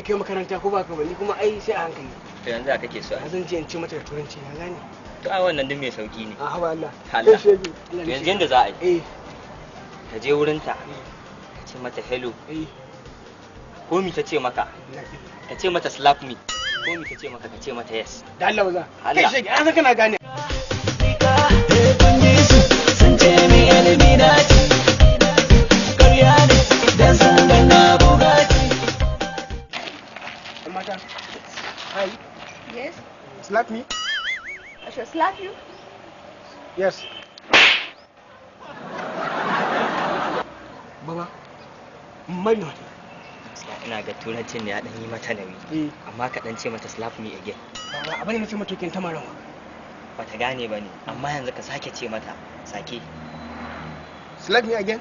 kai makaranta ko ba ka bani kuma ai sai a hankali. To yanzu aka kake so zan je in ce mata da turanci na gane. to ai wannan din mai sauki ne A haba Allah. Allah to yanzu yanda za a yi Eh. ka je wurin ta ka ce mata hello ko mi ta ce maka ka ce mata slap me ko mi ta ce maka ka ce mata yes Da Allah ba za. Allah. Kai shege an san kana gane. Sun ce mi ilimi na ci ƙarya ne dan sun gana bugaci. Mata. Hi. Yes, Slap me? I shall slap you. Yes. Baba. Mano. ina ga turancin ne ya dan yi mata nauyi amma ka dan ce mata slap me again Baba abin da nace mata kin tamaran. bata gane bane amma yanzu ka sake ce mata sake Slap me again?